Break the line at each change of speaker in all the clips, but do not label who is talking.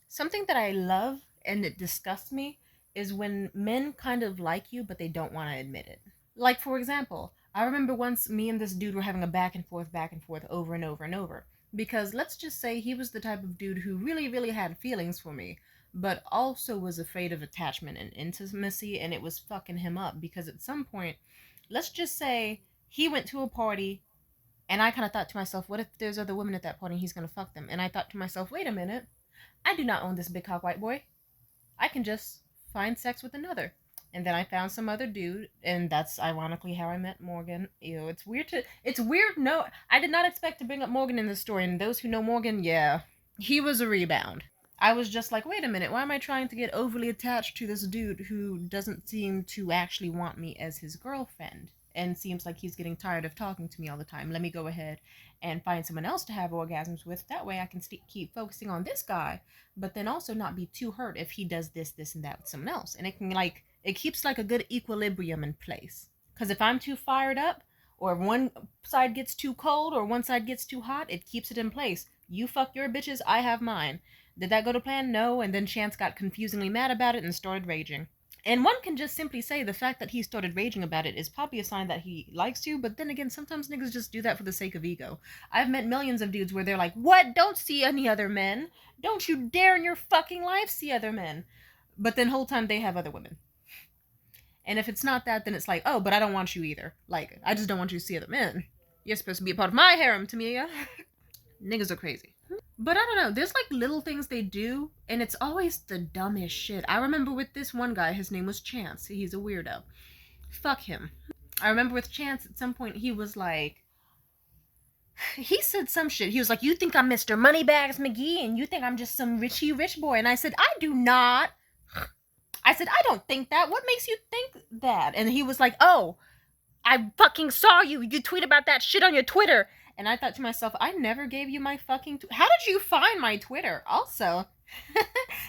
Something that I love and it disgusts me is when men kind of like you, but they don't want to admit it. Like, for example, I remember once me and this dude were having a back and forth over and over and over. Because let's just say he was the type of dude who really, really had feelings for me, but also was afraid of attachment and intimacy, and it was fucking him up. Because at some point, let's just say he went to a party, and I kind of thought to myself, what if there's other women at that party and he's gonna fuck them? And I thought to myself, wait a minute, I do not own this big cock white boy. I can just find sex with another. And then I found some other dude, and that's ironically how I met Morgan. Ew, it's weird. No, I did not expect to bring up Morgan in this story, and those who know Morgan, yeah, he was a rebound. I was just like, wait a minute, why am I trying to get overly attached to this dude who doesn't seem to actually want me as his girlfriend? And seems like he's getting tired of talking to me all the time. Let me go ahead and find someone else to have orgasms with. That way I can keep focusing on this guy, but then also not be too hurt if he does this, this, and that with someone else. And it can, like, it keeps like a good equilibrium in place. Because if I'm too fired up, or one side gets too cold, or one side gets too hot, it keeps it in place. You fuck your bitches, I have mine. Did that go to plan? No. And then Chance got confusingly mad about it and started raging. And one can just simply say the fact that he started raging about it is probably a sign that he likes you, but then again, sometimes niggas just do that for the sake of ego. I've met millions of dudes where they're like, what? Don't see any other men. Don't you dare in your fucking life see other men. But then whole time they have other women. And if it's not that, then it's like, oh, but I don't want you either. Like, I just don't want you to see other men. You're supposed to be a part of my harem, Tamia. Niggas are crazy. But I don't know, there's like little things they do, and it's always the dumbest shit. I remember with this one guy, his name was Chance. He's a weirdo. Fuck him. I remember with Chance, at some point, he was like, he said some shit. He was like, you think I'm Mr. Moneybags McGee, and you think I'm just some richy rich boy. And I said, I do not. I said, I don't think that. What makes you think that? And he was like, oh, I fucking saw you. You tweet about that shit on your Twitter. And I thought to myself, I never gave you my fucking... How did you find my Twitter? Also,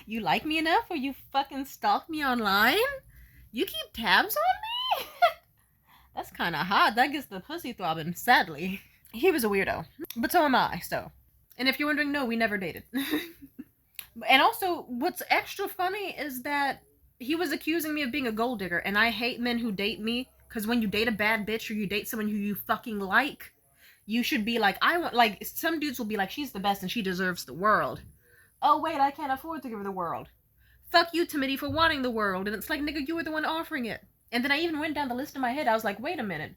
you like me enough or you fucking stalk me online? You keep tabs on me? That's kind of hot. That gets the pussy throbbing, sadly. He was a weirdo. But so am I, so. And if you're wondering, no, we never dated. And also, what's extra funny is that he was accusing me of being a gold digger. And I hate men who date me. Because when you date a bad bitch or you date someone who you fucking like... You should be like, I want, like, some dudes will be like, she's the best and she deserves the world. Oh, wait, I can't afford to give her the world. Fuck you, Timothy, for wanting the world. And it's like, nigga, you were the one offering it. And then I even went down the list in my head. I was like, wait a minute.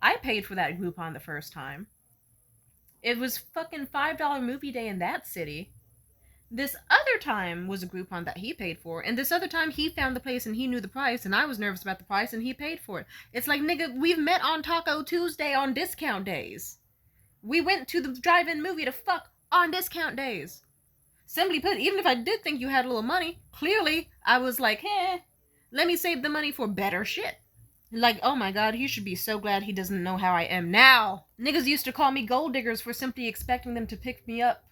I paid for that Groupon the first time. It was fucking $5 movie day in that city. This other time was a Groupon that he paid for, and this other time he found the place and he knew the price, and I was nervous about the price and he paid for it. It's like, nigga, we've met on Taco Tuesday on discount days. We went to the drive-in movie to fuck on discount days. Simply put, even if I did think you had a little money, clearly I was like, let me save the money for better shit. Like, oh my god, he should be so glad he doesn't know how I am now. Niggas used to call me gold diggers for simply expecting them to pick me up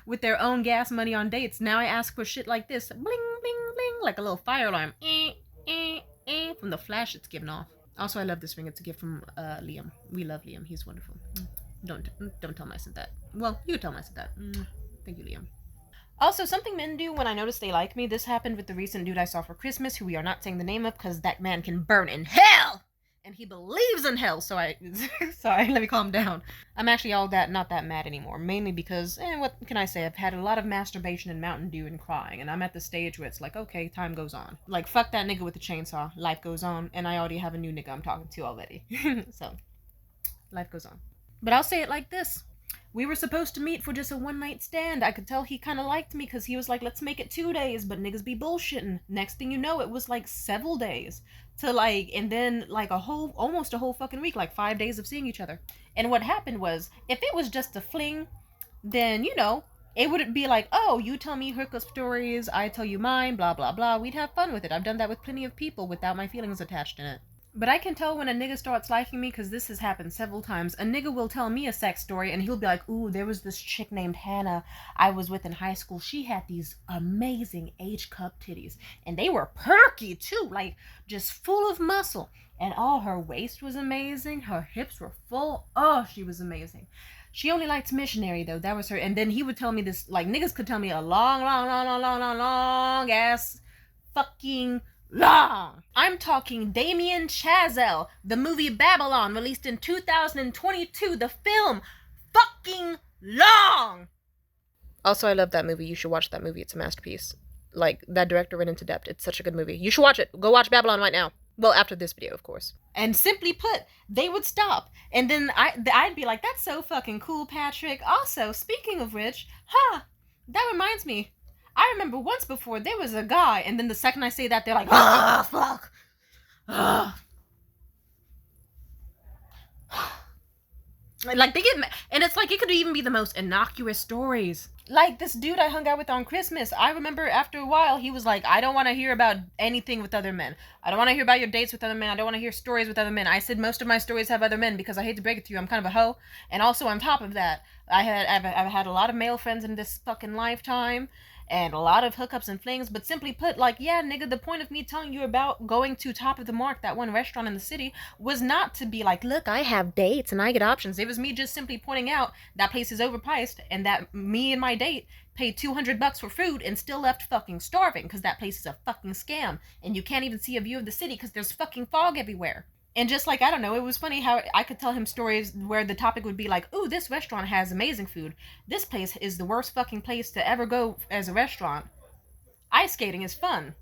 with their own gas money on dates. Now I ask for shit like this. Bling, bling, bling. Like a little fire alarm. From the flash it's giving off. Also, I love this ring. It's a gift from Liam. We love Liam. He's wonderful. Don't tell him I said that. Well, you tell him I said that. Thank you, Liam. Also, something men do when I notice they like me. This happened with the recent dude I saw for Christmas, who we are not saying the name of because that man can burn in hell! And he believes in hell, so sorry, let me calm down. I'm actually not that mad anymore, mainly because, what can I say, I've had a lot of masturbation and Mountain Dew and crying, and I'm at the stage where it's like, okay, time goes on. Like, fuck that nigga with the chainsaw, life goes on, and I already have a new nigga I'm talking to already. So, life goes on. But I'll say it like this. We were supposed to meet for just a one-night stand. I could tell he kind of liked me because he was like, let's make it 2 days, but niggas be bullshitting. Next thing you know, it was like several days to like, and then like almost a whole fucking week, like 5 days of seeing each other. And what happened was, if it was just a fling, then, it wouldn't be like, oh, you tell me hookup stories, I tell you mine, blah, blah, blah. We'd have fun with it. I've done that with plenty of people without my feelings attached in it. But I can tell when a nigga starts liking me, because this has happened several times. A nigga will tell me a sex story, and he'll be like, ooh, there was this chick named Hannah I was with in high school. She had these amazing H-cup titties. And they were perky, too. Like, just full of muscle. And her waist was amazing. Her hips were full. Oh, she was amazing. She only likes missionary though. That was her. And then he would tell me this, like niggas could tell me a long ass fucking long. I'm talking Damien Chazelle, the movie Babylon, released in 2022. The film, fucking long. Also, I love that movie. You should watch that movie. It's a masterpiece. Like, that director went into depth. It's such a good movie. You should watch it. Go watch Babylon right now. Well, after this video, of course. And simply put, they would stop. And then I'd be like, that's so fucking cool, Patrick. Also, speaking of which, that reminds me. I remember once before, there was a guy, and then the second I say that, they're like, fuck. Like, they get mad. And it's like, it could even be the most innocuous stories. Like, this dude I hung out with on Christmas, I remember after a while, he was like, I don't want to hear about anything with other men. I don't want to hear about your dates with other men. I don't want to hear stories with other men. I said most of my stories have other men because I hate to break it to you, I'm kind of a hoe. And also, on top of that, I've had a lot of male friends in this fucking lifetime, and a lot of hookups and flings, but simply put, like, yeah, nigga, the point of me telling you about going to Top of the Mark, that one restaurant in the city, was not to be like, look, I have dates and I get options. It was me just simply pointing out that place is overpriced and that me and my date paid $200 for food and still left fucking starving because that place is a fucking scam and you can't even see a view of the city because there's fucking fog everywhere. And just like, I don't know, it was funny how I could tell him stories where the topic would be like, ooh, this restaurant has amazing food. This place is the worst fucking place to ever go as a restaurant. Ice skating is fun.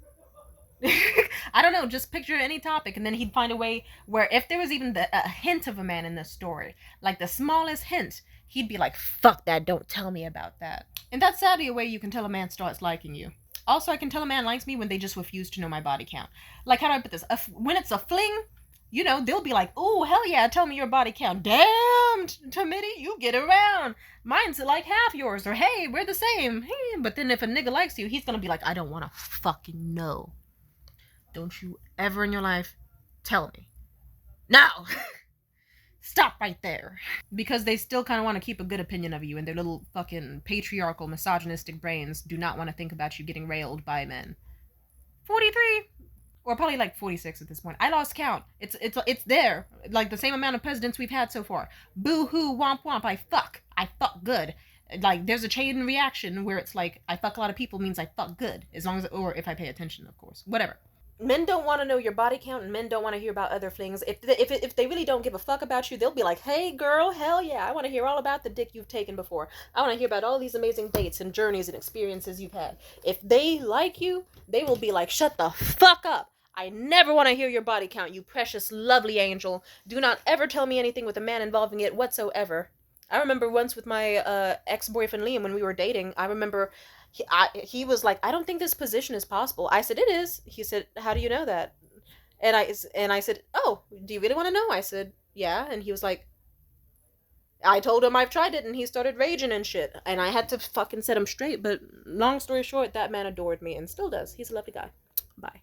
I don't know, just picture any topic, and then he'd find a way where if there was even a hint of a man in this story, like the smallest hint, he'd be like, fuck that, don't tell me about that. And that's sadly a way you can tell a man starts liking you. Also, I can tell a man likes me when they just refuse to know my body count. Like, how do I put this? When it's a fling, you know, they'll be like, oh, hell yeah, tell me your body count. Damn, Timothy, you get around. Mine's like half yours. Or, hey, we're the same. Hey. But then if a nigga likes you, he's gonna be like, I don't want to fucking know. Don't you ever in your life tell me. Now, stop right there. Because they still kind of want to keep a good opinion of you, and their little fucking patriarchal, misogynistic brains do not want to think about you getting railed by men. 43. Or probably like 46 at this point. I lost count. It's there. Like the same amount of presidents we've had so far. Boo hoo womp womp. I fuck good. Like there's a chain reaction where it's like I fuck a lot of people means I fuck good. As long as, or if I pay attention, of course. Whatever. Men don't want to know your body count, and men don't want to hear about other flings. If they really don't give a fuck about you, they'll be like, hey girl, hell yeah, I want to hear all about the dick you've taken before. I want to hear about all these amazing dates and journeys and experiences you've had. If they like you, they will be like, shut the fuck up. I never want to hear your body count, you precious, lovely angel. Do not ever tell me anything with a man involving it whatsoever. I remember once with my ex-boyfriend Liam when we were dating, I remember he was like, I don't think this position is possible. I said, it is. He said, how do you know that? And I said, oh, do you really want to know? I said, yeah. And he was like, I told him I've tried it, and he started raging and shit. And I had to fucking set him straight. But long story short, that man adored me and still does. He's a lovely guy. Bye.